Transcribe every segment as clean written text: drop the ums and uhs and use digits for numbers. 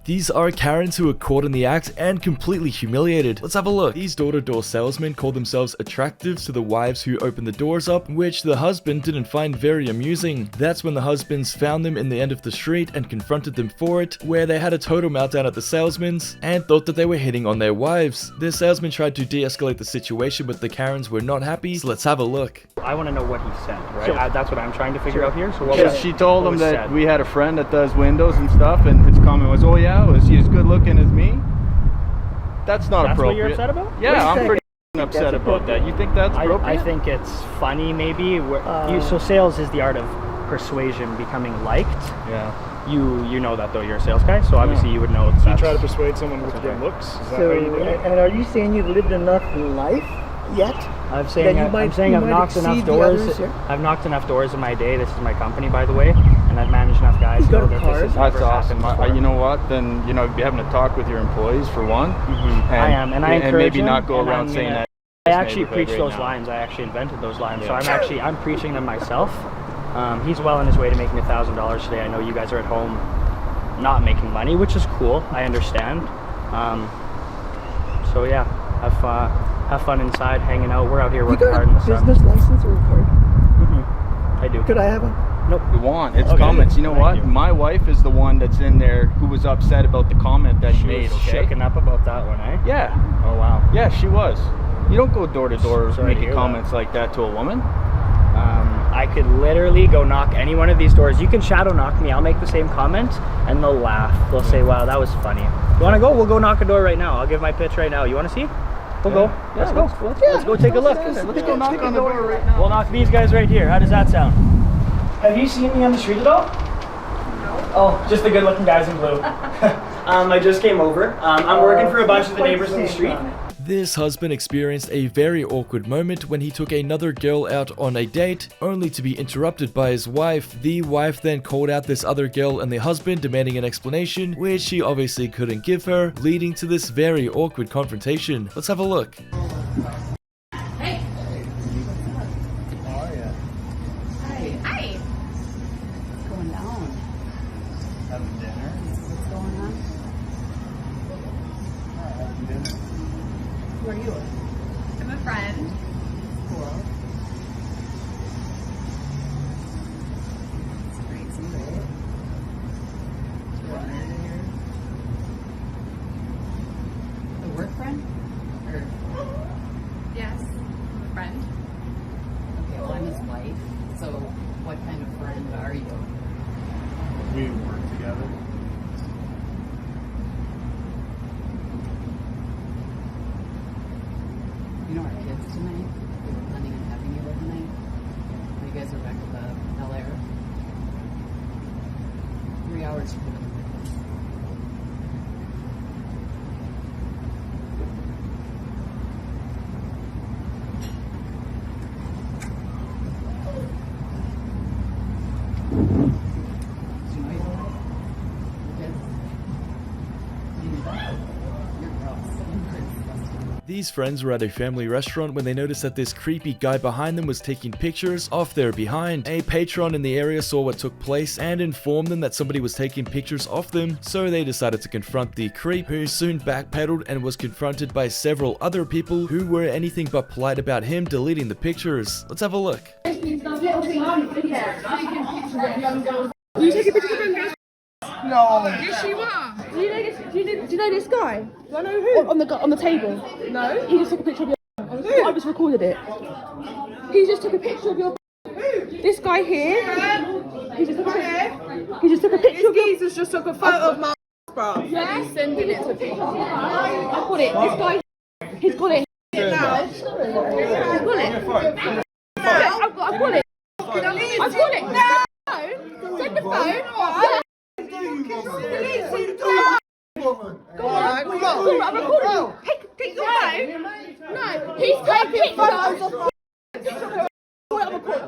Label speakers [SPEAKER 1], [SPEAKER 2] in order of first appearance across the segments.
[SPEAKER 1] These are Karens who are caught in the act and completely humiliated. Let's have a look. These door-to-door salesmen call themselves attractive to the wives who open the doors up, which the husband didn't find very amusing. That's when the husbands found them in the end of the street and confronted them for it, where they had a total meltdown at the salesmen's and thought that they were hitting on their wives. The salesman tried to de-escalate the situation, but the Karens were not happy, so let's have a look.
[SPEAKER 2] I want to know what he said, right? So, that's what I'm trying to figure out here. So
[SPEAKER 3] what she told him that we had a friend that does windows and stuff, and his comment was, oh yeah, was he as good looking as me? That's not appropriate. That's what
[SPEAKER 2] you're upset about?
[SPEAKER 3] Yeah, I'm pretty upset about that. You think that's appropriate?
[SPEAKER 2] I think it's funny, maybe. So sales is the art of persuasion, becoming liked.
[SPEAKER 3] Yeah.
[SPEAKER 2] You know that though, you're a sales guy, so obviously you would know.
[SPEAKER 4] So you try to persuade someone with good looks? Is that how you do it?
[SPEAKER 5] And are you saying you've lived enough life yet?
[SPEAKER 2] I'm saying I've knocked enough doors. I've knocked enough doors in my day. This is my company, by the way, and I've managed enough guys to know that this is
[SPEAKER 3] That's awesome. You know what? Then you'd be having to talk with your employees for one.
[SPEAKER 2] I am, and I encourage
[SPEAKER 3] and maybe not go around saying that.
[SPEAKER 2] I actually preach those lines. I actually invented those lines, so I'm preaching them myself. He's well on his way to making $1,000 today. I know you guys are at home not making money, which is cool. I understand. So yeah, have fun inside, hanging out. We're out here working hard in the sun.
[SPEAKER 5] Business license or a card?
[SPEAKER 2] I do.
[SPEAKER 5] Could I have one?
[SPEAKER 2] Nope.
[SPEAKER 3] You want? It's comments. You know what? My wife is the one that's in there who was upset about the comment that you made.
[SPEAKER 2] Okay. Shaken up about that one, eh?
[SPEAKER 3] Yeah.
[SPEAKER 2] Oh wow.
[SPEAKER 3] Yeah, she was. You don't go door to door making comments like that to a woman.
[SPEAKER 2] I could literally go knock any one of these doors. You can shadow knock me. I'll make the same comment, and they'll laugh. They'll say, "Wow, that was funny." You want to go? We'll go knock a door right now. I'll give my pitch right now. You want to see? We'll go. Let's go. Let's go take a look.
[SPEAKER 3] Let's go knock on the door right now.
[SPEAKER 2] We'll knock these guys right here. How does that sound? Have you seen me on the street at all? No. Oh, just the good-looking guys in blue. I just came over. I'm working for a bunch of the neighbors on the street.
[SPEAKER 1] This husband experienced a very awkward moment when he took another girl out on a date, only to be interrupted by his wife. The wife then called out this other girl and the husband, demanding an explanation, which she obviously couldn't give her, leading to this very awkward confrontation. Let's have a look.
[SPEAKER 6] Hey! How are you? Hi! What's going down?
[SPEAKER 3] Having dinner?
[SPEAKER 6] What's going on?
[SPEAKER 3] Having dinner.
[SPEAKER 6] Who are you? I'm a friend. Cool. It's crazy, right? A work friend? Or? Yes, I'm a friend. Okay, well I'm his wife, so what kind of friend are you?
[SPEAKER 4] We work together.
[SPEAKER 6] You know our kids tonight? We were planning on having you overnight. You guys are back at the Bel Air. 3 hours for them.
[SPEAKER 1] These friends were at a family restaurant when they noticed that this creepy guy behind them was taking pictures of their behind. A patron in the area saw what took place and informed them that somebody was taking pictures of them, so they decided to confront the creep, who soon backpedaled and was confronted by several other people who were anything but polite about him deleting the pictures. Let's have a look.
[SPEAKER 7] No. Yes, you are. Do you know this guy? Do I know who? On the table. No. He just took a picture of your. I just recorded it. He just took a picture of your. Who? This guy here. He just took a picture. He just took a picture of your. Jesus just took a photo of my bro. Yeah. Sending it to people. I've got it. This guy. He's got it. He's got it. I've got it. I've got it. No. Send the phone. Go on, I'm recording. Take your phone. No, he's taking photos of.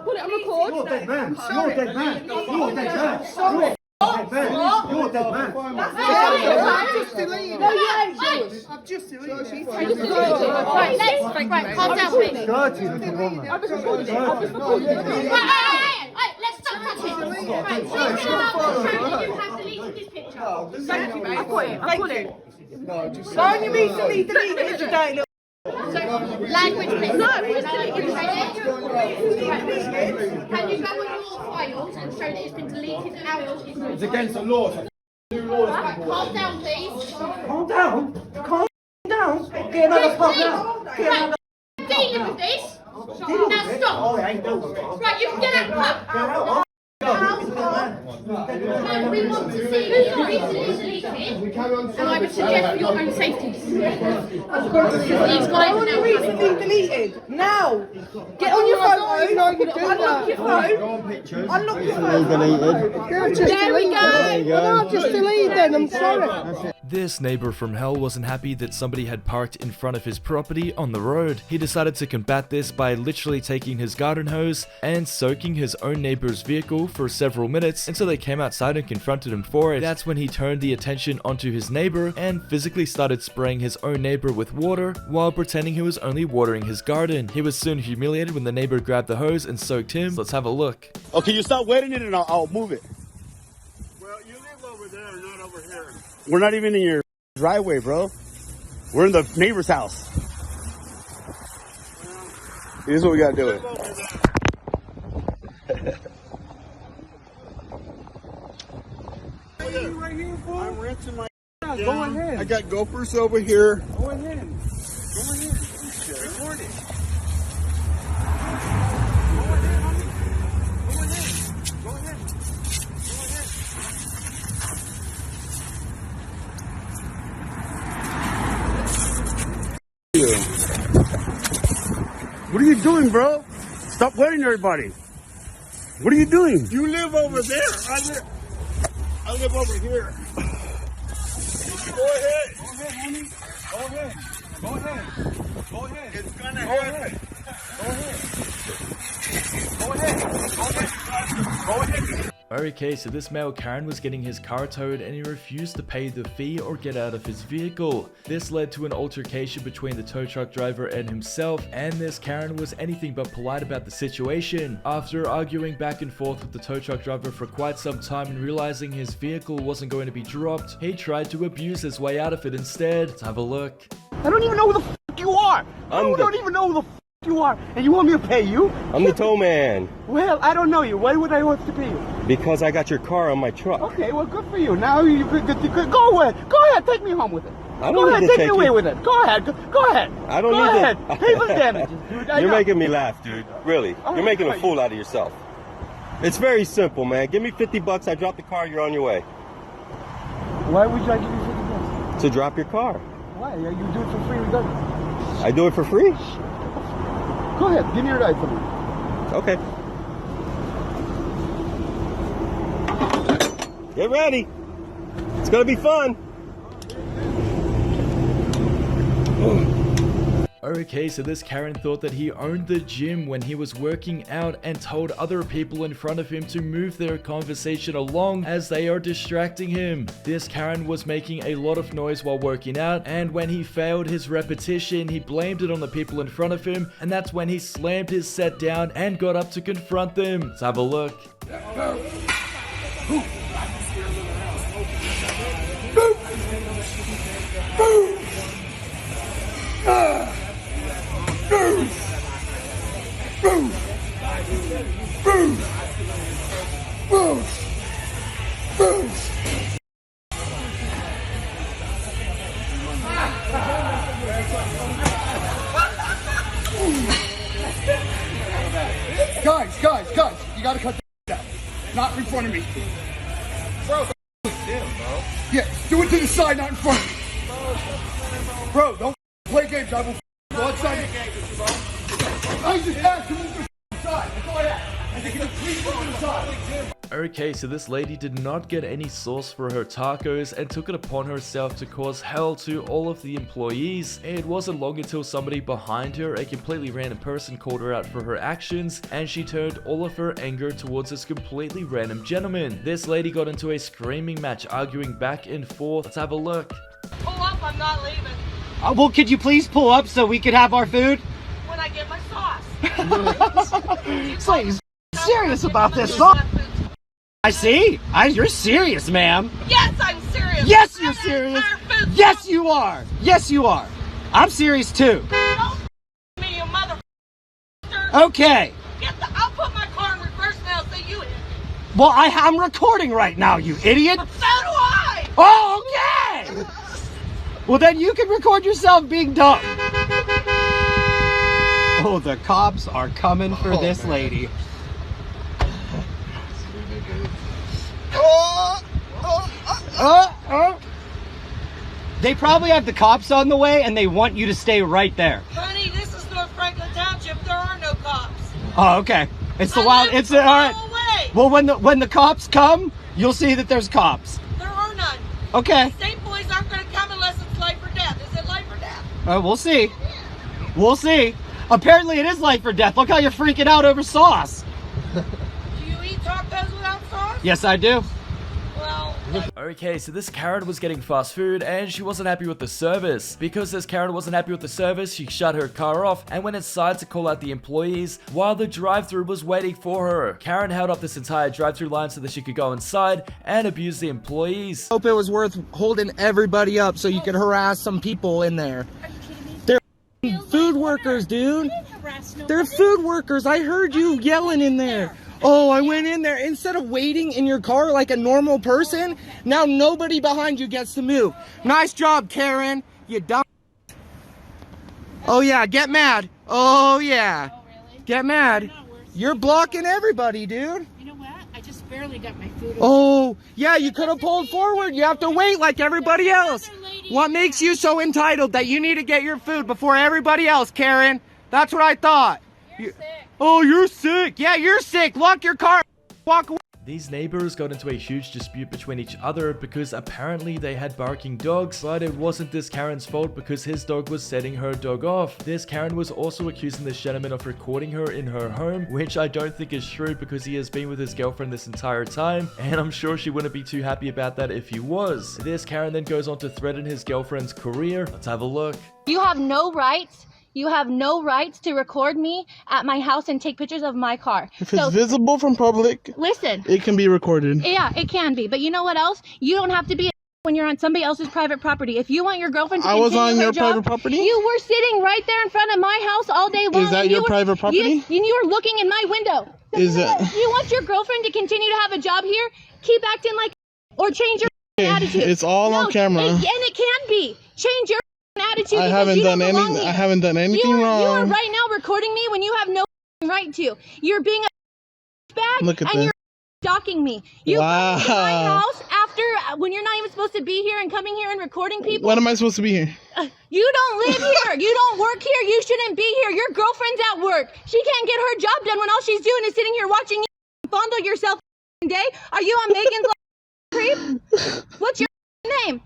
[SPEAKER 7] Put it on record. You're a dead man. You're a dead man. You're a dead man. Sorry. You're a dead man. I've just deleted it. I've just deleted it. Right, calm down, please. I've just recorded it. Right, let's stop touching. Right, you have deleted this picture.
[SPEAKER 5] No, just
[SPEAKER 7] Thank you, mate. I've got it. I've got it.
[SPEAKER 5] No, just why you recently deleted today, little.
[SPEAKER 7] Language, please. No, it's deleted. Can you go on your files and show that it's been deleted out?
[SPEAKER 8] It's against the law.
[SPEAKER 7] Calm down, please.
[SPEAKER 5] Calm down. Calm down. Get another calm down. Get another.
[SPEAKER 7] Dealing with this. Now stop. Right, you can get out. No, we want to see you recently deleted, and I would suggest for your own safety. These guys
[SPEAKER 5] I want to recently deleted. Now. Get on your phone. Unlock your phone. Unlock your phone.
[SPEAKER 7] There we go.
[SPEAKER 5] Just delete them. I'm sorry.
[SPEAKER 1] This neighbor from hell wasn't happy that somebody had parked in front of his property on the road. He decided to combat this by literally taking his garden hose and soaking his own neighbor's vehicle for several minutes until they came outside and confronted him for it. That's when he turned the attention onto his neighbor and physically started spraying his own neighbor with water while pretending he was only watering his garden. He was soon humiliated when the neighbor grabbed the hose and soaked him. Let's have a look.
[SPEAKER 9] Okay, you stop wetting it and I'll move it.
[SPEAKER 4] Well, you live over there, not over here.
[SPEAKER 9] We're not even in your driveway, bro. We're in the neighbor's house. Here's what we gotta do it.
[SPEAKER 4] I'm renting my.
[SPEAKER 8] Go ahead.
[SPEAKER 4] I got gophers over here.
[SPEAKER 8] Go ahead. Go ahead. Record it. Go ahead.
[SPEAKER 9] What are you doing, bro? Stop wetting everybody. What are you doing?
[SPEAKER 4] You live over there. I live over here. Go ahead.
[SPEAKER 8] Go ahead, homie. Go ahead. Go ahead. Go ahead.
[SPEAKER 4] It's gonna
[SPEAKER 8] Go
[SPEAKER 4] happen.
[SPEAKER 8] ahead. Go ahead. Go ahead. Go ahead. Go ahead.
[SPEAKER 1] Okay, so this male Karen was getting his car towed and he refused to pay the fee or get out of his vehicle. This led to an altercation between the tow truck driver and himself, and this Karen was anything but polite about the situation. After arguing back and forth with the tow truck driver for quite some time and realizing his vehicle wasn't going to be dropped, he tried to abuse his way out of it instead. Let's have a look.
[SPEAKER 8] I don't even know who the f you are. I don't even know who the f you are. And you want me to pay you?
[SPEAKER 10] I'm the tow man.
[SPEAKER 8] Well, I don't know you. Why would I want to pay you?
[SPEAKER 10] Because I got your car on my truck.
[SPEAKER 8] Okay, well, good for you. Now you could go ahead. Go ahead, take me home with it.
[SPEAKER 10] I don't
[SPEAKER 8] Go ahead,
[SPEAKER 10] need to
[SPEAKER 8] take me
[SPEAKER 10] take
[SPEAKER 8] away
[SPEAKER 10] you.
[SPEAKER 8] with it. Go ahead, go ahead.
[SPEAKER 10] I don't
[SPEAKER 8] go
[SPEAKER 10] need
[SPEAKER 8] ahead.
[SPEAKER 10] to.
[SPEAKER 8] Pay for the damages, dude. I
[SPEAKER 10] You're
[SPEAKER 8] know.
[SPEAKER 10] making me laugh, dude. Really.
[SPEAKER 8] All
[SPEAKER 10] You're
[SPEAKER 8] right,
[SPEAKER 10] making a
[SPEAKER 8] fine.
[SPEAKER 10] fool out of yourself. It's very simple, man. Give me 50 bucks. I drop the car. You're on your way.
[SPEAKER 8] Why would I give you 50 bucks?
[SPEAKER 10] To drop your car.
[SPEAKER 8] Why? You do it for free regardless.
[SPEAKER 10] I do it for free?
[SPEAKER 8] Go ahead, give me your ride for me.
[SPEAKER 10] Okay. Get ready. It's gonna be fun.
[SPEAKER 1] Okay, so this Karen thought that he owned the gym when he was working out and told other people in front of him to move their conversation along as they are distracting him. This Karen was making a lot of noise while working out, and when he failed his repetition, he blamed it on the people in front of him, and that's when he slammed his set down and got up to confront them. Let's have a look.
[SPEAKER 8] Guys, you gotta cut that out. Not in front of me. Bro. Yeah, do it to the side, not in front of me. Bro, don't play games. I will go outside. I just asked you to move to the side. Go ahead. I think you please move to the side.
[SPEAKER 1] Okay, so this lady did not get any sauce for her tacos and took it upon herself to cause hell to all of the employees. It wasn't long until somebody behind her, a completely random person, called her out for her actions, and she turned all of her anger towards this completely random gentleman. This lady got into a screaming match, arguing back and forth. Let's have a look.
[SPEAKER 7] Pull up, I'm not leaving.
[SPEAKER 2] Well, could you please pull up so we could have our food?
[SPEAKER 7] When I get my sauce.
[SPEAKER 8] This lady's serious about this, huh?
[SPEAKER 11] I see. You're serious, ma'am.
[SPEAKER 5] Yes, I'm serious.
[SPEAKER 11] Yes, you're serious. Yes, you are. Yes, you are. I'm serious too.
[SPEAKER 5] Don't me, you mother.
[SPEAKER 11] Okay.
[SPEAKER 5] I'll put my car in reverse now so you.
[SPEAKER 11] Well, I'm recording right now, you idiot.
[SPEAKER 5] So do I.
[SPEAKER 11] Oh, okay. Well, then you can record yourself being dumb. Oh, the cops are coming for this lady. They probably have the cops on the way and they want you to stay right there.
[SPEAKER 5] Honey, this is North Franklin Township. There are no cops.
[SPEAKER 11] Oh, okay. It's the wild. It's all right.
[SPEAKER 5] Away.
[SPEAKER 11] Well, when the cops come, you'll see that there's cops.
[SPEAKER 5] There are none.
[SPEAKER 11] Okay.
[SPEAKER 5] The state boys aren't going to come unless it's life or death. Is it life or death?
[SPEAKER 11] We'll see. We'll see. Apparently, it is life or death. Look how you're freaking out over sauce.
[SPEAKER 5] Do you eat tacos without sauce?
[SPEAKER 11] Yes, I do.
[SPEAKER 5] Well.
[SPEAKER 1] Okay, so this Karen was getting fast food and she wasn't happy with the service. Because this Karen wasn't happy with the service, she shut her car off and went inside to call out the employees while the drive-thru was waiting for her. Karen held up this entire drive-thru line so that she could go inside and abuse the employees.
[SPEAKER 11] Hope it was worth holding everybody up so you could harass some people in there. They're food workers, dude. They're food workers. I heard you yelling in there. Oh, I went in there. Instead of waiting in your car like a normal person, now nobody behind you gets to move. Nice job, Karen. You dumb. Oh, yeah. Get mad. Oh, yeah.
[SPEAKER 7] Oh, really?
[SPEAKER 11] Get mad. You're blocking everybody, dude.
[SPEAKER 7] You know what? I just barely got my food.
[SPEAKER 11] Oh, yeah. You could have pulled forward. You have to wait like everybody else. What makes you so entitled that you need to get your food before everybody else, Karen? That's what I thought.
[SPEAKER 7] You're sick.
[SPEAKER 11] Oh, you're sick. Yeah, you're sick. Lock your car. Walk away.
[SPEAKER 1] These neighbors got into a huge dispute between each other because apparently they had barking dogs, but it wasn't this Karen's fault because his dog was setting her dog off. This Karen was also accusing this gentleman of recording her in her home, which I don't think is true because he has been with his girlfriend this entire time, and I'm sure she wouldn't be too happy about that if he was. This Karen then goes on to threaten his girlfriend's career. Let's have a look.
[SPEAKER 12] You have no rights. You have no rights to record me at my house and take pictures of my car.
[SPEAKER 13] If it's visible from public,
[SPEAKER 12] listen,
[SPEAKER 13] it can be recorded.
[SPEAKER 12] Yeah, it can be. But you know what else? You don't have to be when you're on somebody else's private property. If you want your girlfriend to continue
[SPEAKER 13] on
[SPEAKER 12] her
[SPEAKER 13] your
[SPEAKER 12] job,
[SPEAKER 13] private property?
[SPEAKER 12] You were sitting right there in front of my house all day long.
[SPEAKER 13] Is that your private property?
[SPEAKER 12] You were looking in my window.
[SPEAKER 13] Is it?
[SPEAKER 12] You want your girlfriend to continue to have a job here? Keep acting like, or change your attitude.
[SPEAKER 13] It's all on camera.
[SPEAKER 12] And it can be. Change your attitude.
[SPEAKER 13] I haven't done anything wrong.
[SPEAKER 12] You are right now recording me when you have no right to. You're being a bag.
[SPEAKER 13] Look at
[SPEAKER 12] and
[SPEAKER 13] this.
[SPEAKER 12] You're stalking me. You're
[SPEAKER 13] Wow.
[SPEAKER 12] coming to my house after when you're not even supposed to be here and coming here and recording people.
[SPEAKER 13] When am I supposed to be here?
[SPEAKER 12] You don't live here. You don't work here. You shouldn't be here. Your girlfriend's at work. She can't get her job done when all she's doing is sitting here watching you fondle yourself day. Are you on Megan's creep? What's your name?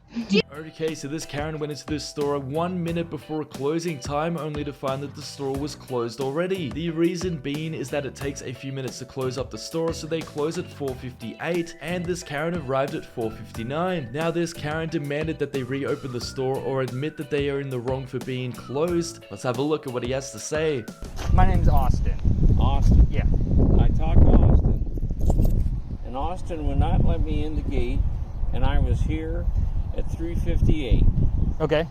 [SPEAKER 1] Okay, so this Karen went into this store 1 minute before closing time only to find that the store was closed already. The reason being is that it takes a few minutes to close up the store, so they close at 4:58 and this Karen arrived at 4:59. Now this Karen demanded that they reopen the store or admit that they are in the wrong for being closed. Let's have a look at what he has to say.
[SPEAKER 2] My name's Austin.
[SPEAKER 14] Austin?
[SPEAKER 2] Yeah.
[SPEAKER 14] I talked to Austin, and Austin would not let me in the gate, and I was here at 3:58.
[SPEAKER 2] Okay.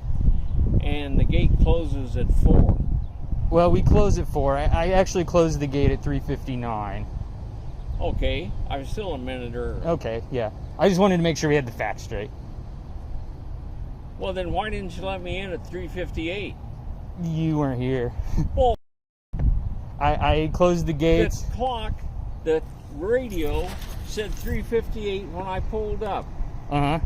[SPEAKER 14] And the gate closes at 4.
[SPEAKER 2] Well, we close at 4. I actually closed the gate at 3:59.
[SPEAKER 14] Okay, I was still a minute early.
[SPEAKER 2] Okay, yeah. I just wanted to make sure we had the facts straight.
[SPEAKER 14] Well, then why didn't you let me in at 3:58?
[SPEAKER 2] You weren't here.
[SPEAKER 14] Well,
[SPEAKER 2] I closed the gates.
[SPEAKER 14] The clock, the radio said 3:58 when I pulled up.
[SPEAKER 2] Uh-huh.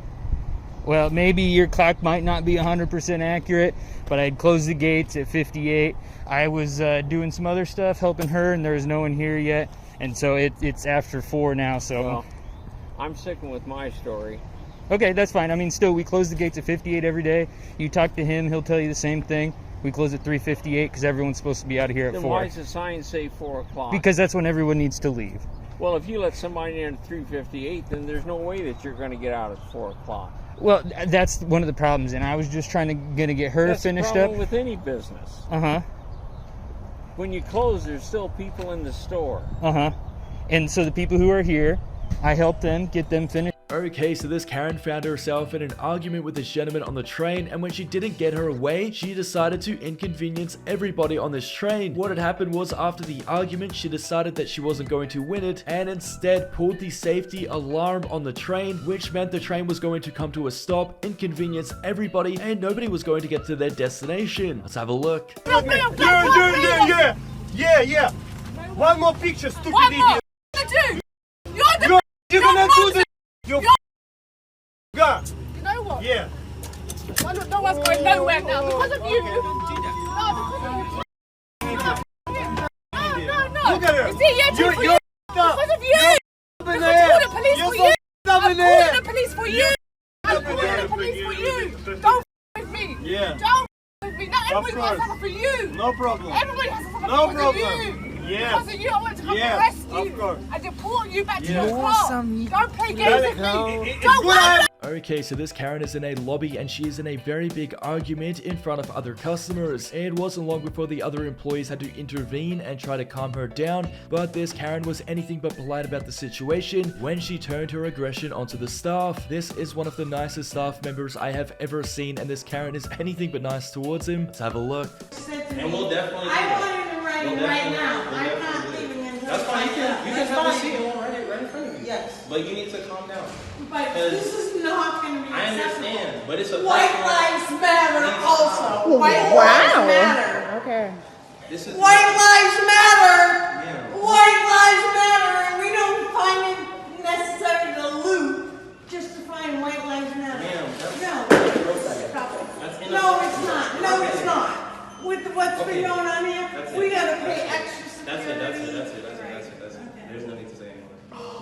[SPEAKER 2] Well, maybe your clock might not be 100% accurate, but I had closed the gates at 58. I was doing some other stuff, helping her, and there was no one here yet. And so it's after 4 now, so...
[SPEAKER 14] Well, I'm sticking with my story.
[SPEAKER 2] Okay, that's fine. I mean, still, we close the gates at 58 every day. You talk to him, he'll tell you the same thing. We close at 3:58 because everyone's supposed to be out of here at 4.
[SPEAKER 14] Then why does the sign say 4 o'clock?
[SPEAKER 2] Because that's when everyone needs to leave.
[SPEAKER 14] Well, if you let somebody in at 3:58, then there's no way that you're going to get out at 4 o'clock.
[SPEAKER 2] Well, that's one of the problems, and I was just trying to get her finished up.
[SPEAKER 14] That's the problem with any business.
[SPEAKER 2] Uh-huh.
[SPEAKER 14] When you close, there's still people in the store.
[SPEAKER 2] Uh-huh. And so the people who are here,
[SPEAKER 11] I helped them get them finished.
[SPEAKER 1] Okay, so this Karen found herself in an argument with this gentleman on the train, and when she didn't get her way, she decided to inconvenience everybody on this train. What had happened was, after the argument, she decided that she wasn't going to win it, and instead pulled the safety alarm on the train, which meant the train was going to come to a stop, inconvenience everybody, and nobody was going to get to their destination. Let's have a look.
[SPEAKER 10] Yeah. One more picture, stupid idiot.
[SPEAKER 5] You're
[SPEAKER 10] gonna do this. You got.
[SPEAKER 5] You know what?
[SPEAKER 10] Yeah.
[SPEAKER 5] No one's going nowhere now because of you. No.
[SPEAKER 10] Look at her.
[SPEAKER 5] You see,
[SPEAKER 10] You're
[SPEAKER 5] because of you. Because you call the police for you. I'm calling the police for you. I'm calling the police for you. Don't with me.
[SPEAKER 10] Yeah.
[SPEAKER 5] Don't with me. Not everybody has something for you.
[SPEAKER 10] No problem.
[SPEAKER 5] Everybody has something
[SPEAKER 10] No
[SPEAKER 5] for
[SPEAKER 10] problem.
[SPEAKER 5] you.
[SPEAKER 10] Yeah.
[SPEAKER 5] Because of you, I want to come arrest you and deport you back to your car. Don't play games with me. Don't worry.
[SPEAKER 1] Okay, so this Karen is in a lobby and she is in a very big argument in front of other customers. It wasn't long before the other employees had to intervene and try to calm her down, but this Karen was anything but polite about the situation when she turned her aggression onto the staff. This is one of the nicest staff members I have ever seen, and this Karen is anything but nice towards him. Let's have a look.
[SPEAKER 10] And we'll definitely.
[SPEAKER 5] I want you to write it right now. I'm not leaving until.
[SPEAKER 10] That's fine. You can have a seat. We'll write it right in front of you.
[SPEAKER 5] Yes.
[SPEAKER 10] But you need to calm down.
[SPEAKER 5] But this is not going to be
[SPEAKER 10] I
[SPEAKER 5] acceptable.
[SPEAKER 10] understand, but it's a
[SPEAKER 5] White lives matter also. White lives matter.
[SPEAKER 7] Okay.
[SPEAKER 10] This is
[SPEAKER 5] White lives matter.
[SPEAKER 10] Yeah.
[SPEAKER 5] White lives matter, and we don't find it necessary to loot just to find white lives matter.
[SPEAKER 10] Ma'am,
[SPEAKER 5] Stop it. No, it's not. No, it's not. With what's been going on here, we got to pay extra security.
[SPEAKER 10] That's it. There's no need to say anymore.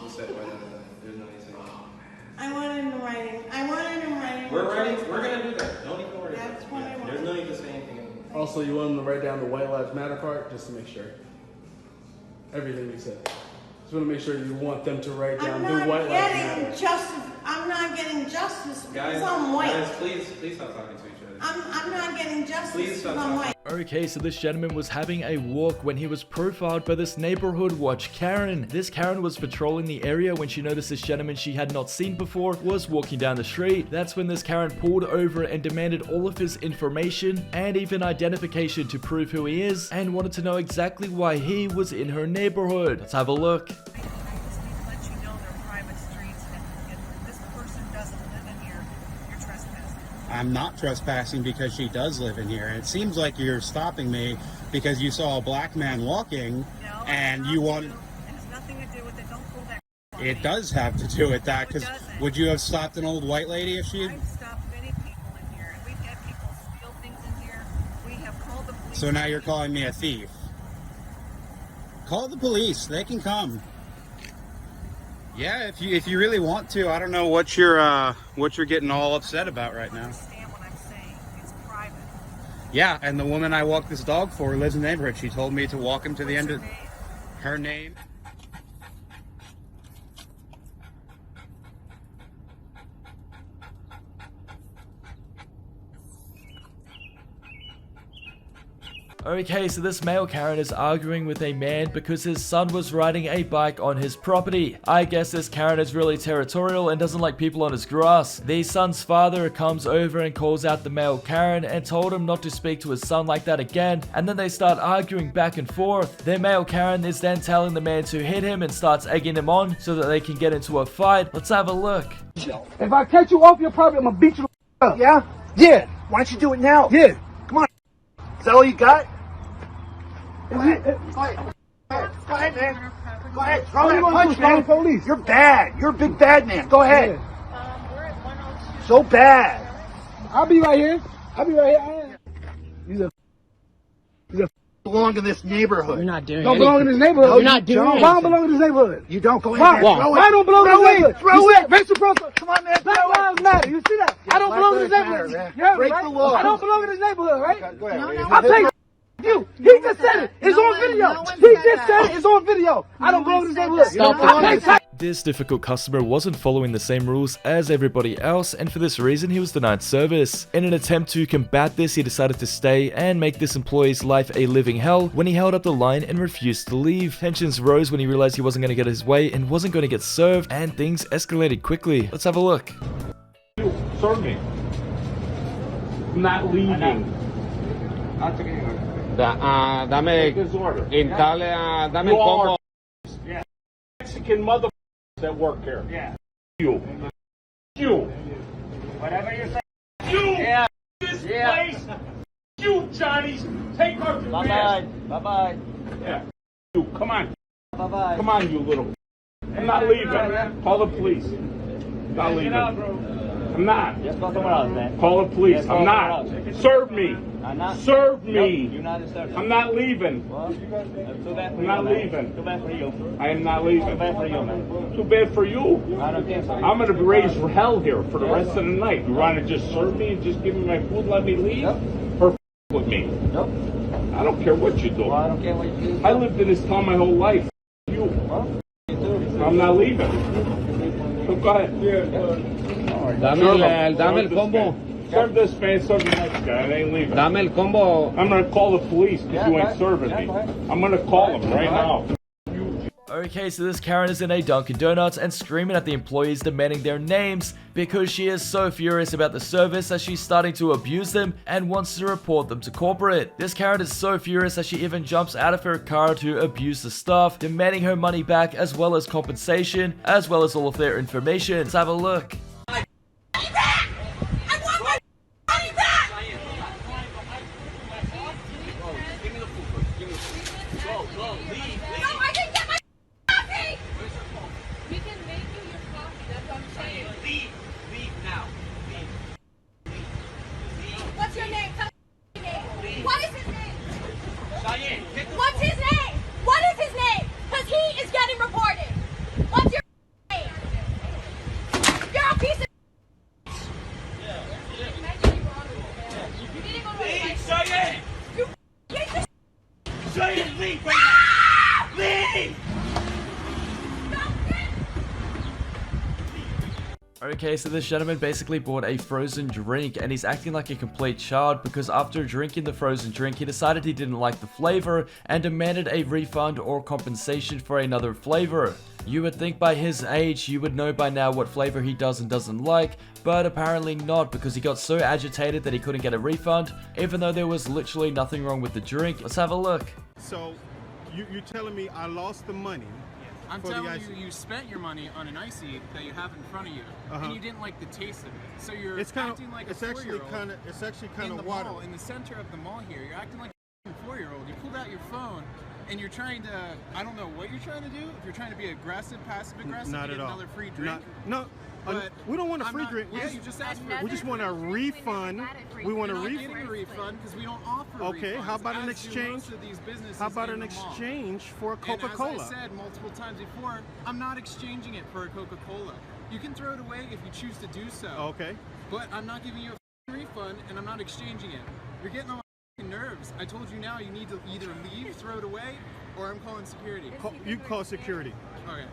[SPEAKER 10] You said why not? There's no need to say anymore.
[SPEAKER 5] I want it in writing.
[SPEAKER 10] We're writing. We're gonna do that. Don't even worry.
[SPEAKER 5] That's what I want.
[SPEAKER 10] There's no need to say anything anymore.
[SPEAKER 3] Also, you want them to write down the White Lives Matter part just to make sure. Everything you said. Just want to make sure you want them to write down the White Lives Matter.
[SPEAKER 5] I'm not getting justice because
[SPEAKER 10] Guys,
[SPEAKER 5] I'm white.
[SPEAKER 10] Guys, please stop talking to each other.
[SPEAKER 5] I'm not getting justice
[SPEAKER 10] Please
[SPEAKER 5] because
[SPEAKER 10] stop
[SPEAKER 5] I'm white.
[SPEAKER 1] Okay, so this gentleman was having a walk when he was profiled by this neighborhood watch Karen. This Karen was patrolling the area when she noticed this gentleman she had not seen before was walking down the street. That's when this Karen pulled over and demanded all of his information and even identification to prove who he is, and wanted to know exactly why he was in her neighborhood. Let's have a look.
[SPEAKER 15] I'm not trespassing because she does live in here. It seems like you're stopping me because you saw a black man walking and you want...
[SPEAKER 16] It has nothing to do with it. Don't pull that.
[SPEAKER 15] It does have to do with that, because would you have stopped an old white lady if she...
[SPEAKER 16] I've stopped many people in here, and we've had people steal things in here. We have called the police.
[SPEAKER 15] So now you're calling me a thief. Call the police. They can come. Yeah, if you really want to. I don't know what you're getting all upset about right now.
[SPEAKER 16] Understand what I'm saying. It's private.
[SPEAKER 15] Yeah, and the woman I walk this dog for lives in the neighborhood. She told me to walk him to the end of her name.
[SPEAKER 1] Okay, so this male Karen is arguing with a man because his son was riding a bike on his property. I guess this Karen is really territorial and doesn't like people on his grass. The son's father comes over and calls out the male Karen and told him not to speak to his son like that again, and then they start arguing back and forth. The male Karen is then telling the man to hit him and starts egging him on so that they can get into a fight. Let's have a look.
[SPEAKER 9] If I catch you off your property, I'm gonna beat you up. Yeah? Yeah. Why don't you do it now? Yeah. Come on. Is that all you got? Go ahead, man. Go ahead. Throw that punch, man. Police. You're bad. You're a big bad man. Go ahead.
[SPEAKER 16] We're at 102.
[SPEAKER 9] So bad. I'll be right here. You belong in this neighborhood.
[SPEAKER 11] You're not doing
[SPEAKER 9] Don't
[SPEAKER 11] anything.
[SPEAKER 9] belong in this neighborhood.
[SPEAKER 11] You're not doing anything.
[SPEAKER 9] Why don't belong in this neighborhood? You don't. Go ahead.
[SPEAKER 11] Why?
[SPEAKER 9] Man. Throw it. I don't belong in this neighborhood. Throw it. Reciprocal. Come on, man. Black lives matter. You see that? I don't belong in this neighborhood. You heard me, right? I don't belong in this neighborhood, right?
[SPEAKER 16] Go ahead.
[SPEAKER 9] I pay you. He just said it. It's on video. He just said it. It's on video. I don't belong in this neighborhood.
[SPEAKER 11] Stop it.
[SPEAKER 1] This difficult customer wasn't following the same rules as everybody else, and for this reason he was denied service. In an attempt to combat this, he decided to stay and make this employee's life a living hell when he held up the line and refused to leave. Tensions rose when he realized he wasn't going to get his way and wasn't going to get served, and things escalated quickly. Let's have a look.
[SPEAKER 4] Serve me. I'm not leaving.
[SPEAKER 10] Dame el combo.
[SPEAKER 4] Yeah. Mexican motherfuckers that work here. Yeah. You. Whatever you say. You. Yeah. This place. You, Johnny's. Take off your mask.
[SPEAKER 2] Bye-bye.
[SPEAKER 4] Yeah. You. Come on.
[SPEAKER 2] Bye-bye.
[SPEAKER 4] Come on, you little. I'm not leaving. Call the police. I'm not leaving. I'm not.
[SPEAKER 2] Just go somewhere else, man.
[SPEAKER 4] Call the police. I'm not. Serve me.
[SPEAKER 2] I'm not.
[SPEAKER 4] Serve me.
[SPEAKER 2] Nope, you're not a servant.
[SPEAKER 4] I'm not leaving.
[SPEAKER 2] Well, too bad for
[SPEAKER 4] I'm
[SPEAKER 2] you,
[SPEAKER 4] not
[SPEAKER 2] man.
[SPEAKER 4] leaving.
[SPEAKER 2] Too bad for you.
[SPEAKER 4] I am not leaving.
[SPEAKER 2] Too bad for you, man.
[SPEAKER 4] Too bad for you.
[SPEAKER 2] I don't care.
[SPEAKER 4] I'm going to raise hell here for the rest of the night. You want to just serve me and just give me my food, let me leave?
[SPEAKER 2] Yep.
[SPEAKER 4] Or with me?
[SPEAKER 2] Nope.
[SPEAKER 4] I don't care what you do.
[SPEAKER 2] Well, I don't care what you do.
[SPEAKER 4] I lived in this town my whole life. You.
[SPEAKER 2] Well, you do.
[SPEAKER 4] I'm not leaving. So go ahead.
[SPEAKER 10] Dame el combo.
[SPEAKER 4] Serve this man, serve the next guy. I ain't leaving.
[SPEAKER 10] Dame el combo.
[SPEAKER 4] I'm going to call the police because you ain't serving me. I'm going to call them right now.
[SPEAKER 1] Okay, so this Karen is in a Dunkin' Donuts and screaming at the employees, demanding their names because she is so furious about the service that she's starting to abuse them and wants to report them to corporate. This Karen is so furious that she even jumps out of her car to abuse the staff, demanding her money back as well as compensation, as well as all of their information. Let's have a look.
[SPEAKER 12] What's your name? Tell me your name. What is his name? What's his name? What is his name? Because he is getting reported. What's your name? You're a piece of
[SPEAKER 4] Leave right now. Leave!
[SPEAKER 1] Okay, so this gentleman basically bought a frozen drink and he's acting like a complete child because after drinking the frozen drink, he decided he didn't like the flavor and demanded a refund or compensation for another flavor. You would think by his age, you would know by now what flavor he does and doesn't like, but apparently not because he got so agitated that he couldn't get a refund, even though there was literally nothing wrong with the drink. Let's have a look.
[SPEAKER 17] So, you're telling me I lost the money?
[SPEAKER 18] I'm telling you, you spent your money on an icy that you have in front of you, and you didn't like the taste of it. So you're acting like a 4-year-old.
[SPEAKER 17] It's actually kind of
[SPEAKER 18] water. In the center of the mall here, you're acting like a 4-year-old. You pulled out your phone, and you're trying to, I don't know what you're trying to do. If you're trying to be aggressive, passive-aggressive,
[SPEAKER 17] not
[SPEAKER 18] get
[SPEAKER 17] at all.
[SPEAKER 18] another free drink.
[SPEAKER 17] No.
[SPEAKER 18] But
[SPEAKER 17] we don't want a free drink.
[SPEAKER 18] Yeah, you just asked for
[SPEAKER 17] We just want a refund. We want a refund.
[SPEAKER 18] You're not getting a refund because we don't offer
[SPEAKER 17] Okay, how about an exchange? How about an exchange for a Coca-Cola?
[SPEAKER 18] And as I said multiple times before, I'm not exchanging it for a Coca-Cola. You can throw it away if you choose to do so.
[SPEAKER 17] Okay.
[SPEAKER 18] But I'm not giving you a refund, and I'm not exchanging it. You're getting on my nerves. I told you now you need to either leave, throw it away, or I'm calling security.
[SPEAKER 17] You call security.
[SPEAKER 18] Okay.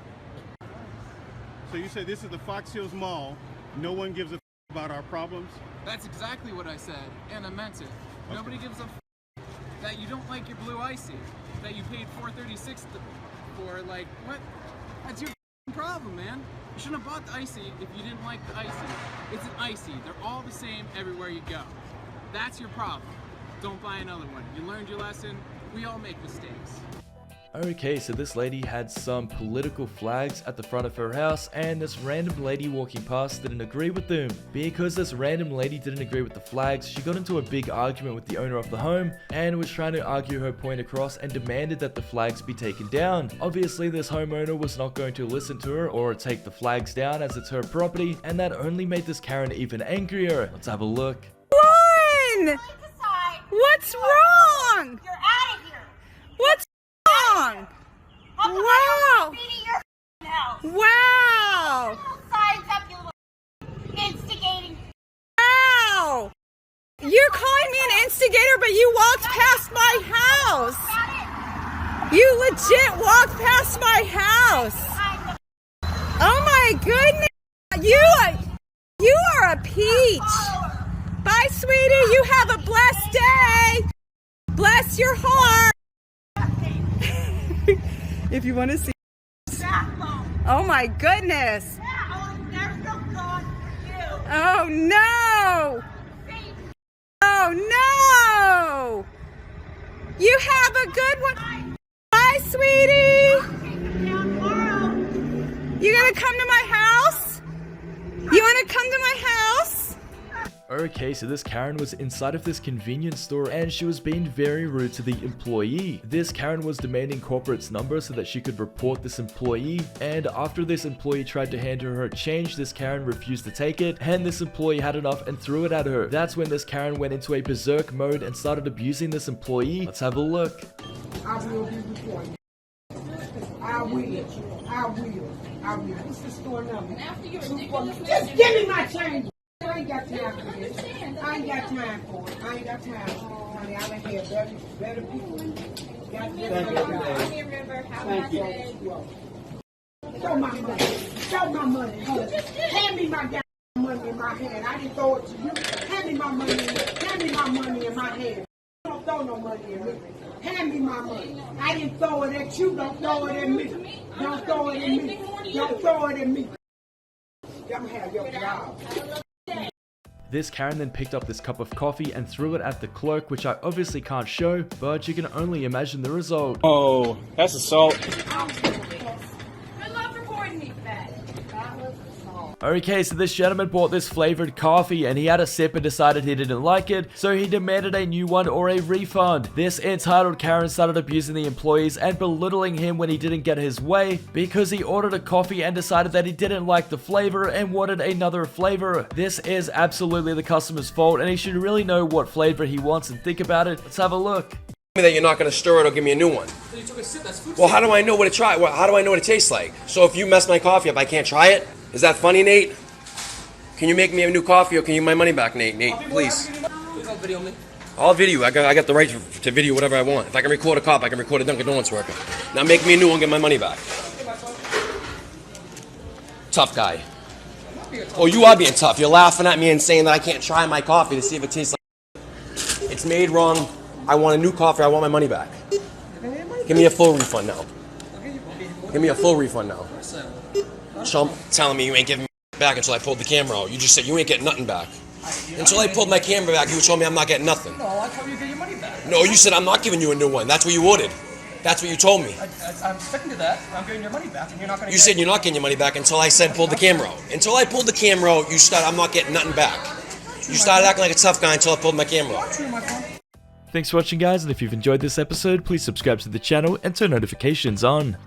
[SPEAKER 17] So you say this is the Fox Hills Mall. No one gives a about our problems?
[SPEAKER 18] That's exactly what I said, and I meant it. Okay. Nobody gives a that you don't like your blue icy, that you paid $4.36 for. Like, what? That's your problem, man. You shouldn't have bought the icy if you didn't like the icy. It's an icy. They're all the same everywhere you go. That's your problem. Don't buy another one. You learned your lesson. We all make mistakes.
[SPEAKER 1] Okay, so this lady had some political flags at the front of her house and this random lady walking past didn't agree with them. Because this random lady didn't agree with the flags, she got into a big argument with the owner of the home and was trying to argue her point across and demanded that the flags be taken down. Obviously, this homeowner was not going to listen to her or take the flags down as it's her property, and that only made this Karen even angrier. Let's have a look.
[SPEAKER 5] Run! What's wrong?
[SPEAKER 12] You're out of here.
[SPEAKER 5] What's wrong? Wow! Wow!
[SPEAKER 12] Signs up, you little instigating.
[SPEAKER 5] Wow! You're calling me an instigator, but you walked past my house. You legit walked past my house.
[SPEAKER 19] my goodness! You are a peach! Bye, sweetie! You have a blessed day! Bless your heart! If you want to see... Oh my goodness! Oh no! Oh no! You have a good one! Bye, sweetie! You gonna come to my house? You wanna come to my house?
[SPEAKER 1] Okay, so this Karen was inside of this convenience store and she was being very rude to the employee. This Karen was demanding corporate's number so that she could report this employee, and after this employee tried to hand her change, this Karen refused to take it, and this employee had enough and threw it at her. That's when this Karen went into a berserk mode and started abusing this employee. Let's have a look.
[SPEAKER 5] I will be reporting. I will. What's the store number? Just give me my change. I ain't got time for this. I ain't got time for it. Honey, I done had better people. Thank you. Show my money. Hand me my goddamn money in my hand. I didn't throw it to you. Hand me my money in my hand. Don't throw no money at me. Hand me my money. I didn't throw it at you. Don't throw it at me. Don't throw it at me. I'm gonna have your job.
[SPEAKER 1] This Karen then picked up this cup of coffee and threw it at the clerk, which I obviously can't show, but you can only imagine the result.
[SPEAKER 10] Oh, that's assault.
[SPEAKER 12] Good luck reporting me for that.
[SPEAKER 1] Okay, so this gentleman bought this flavored coffee and he had a sip and decided he didn't like it, so he demanded a new one or a refund. This entitled Karen started abusing the employees and belittling him when he didn't get his way because he ordered a coffee and decided that he didn't like the flavor and wanted another flavor. This is absolutely the customer's fault and he should really know what flavor he wants and think about it. Let's have a look.
[SPEAKER 20] That you're not going to stir it or give me a new one. Well, how do I know what it how do I know what it tastes like? So if you mess my coffee up, I can't try it? Is that funny, Nate? Can you make me a new coffee or can you give my money back, Nate? Nate, please. I'll video. I got the right to video whatever I want. If I can record a cop, I can record a Dunkin' Donuts worker. Now make me a new one and get my money back. Tough guy. Oh, you are being tough. You're laughing at me and saying that I can't try my coffee to see if it tastes like it's made wrong. I want a new coffee. I want my money back. Give me a full refund now. Give me a full refund now. Chump telling me you ain't giving me back until I pulled the camera out. You just said you ain't getting nothing back. Until I pulled my camera back, you told me I'm not getting nothing.
[SPEAKER 18] No, I told you to get your money back.
[SPEAKER 20] No, you said I'm not giving you a new one. That's what you ordered. That's what you told me.
[SPEAKER 18] I'm sticking to that. I'm getting your money back, and you're not going to.
[SPEAKER 20] You said you're not getting your money back until I said pull the camera out. Until I pulled the camera out, you started. I'm not getting nothing back. You started acting like a tough guy until I pulled my camera out.
[SPEAKER 1] Thanks for watching, guys, and if you've enjoyed this episode, please subscribe to the channel and turn notifications on.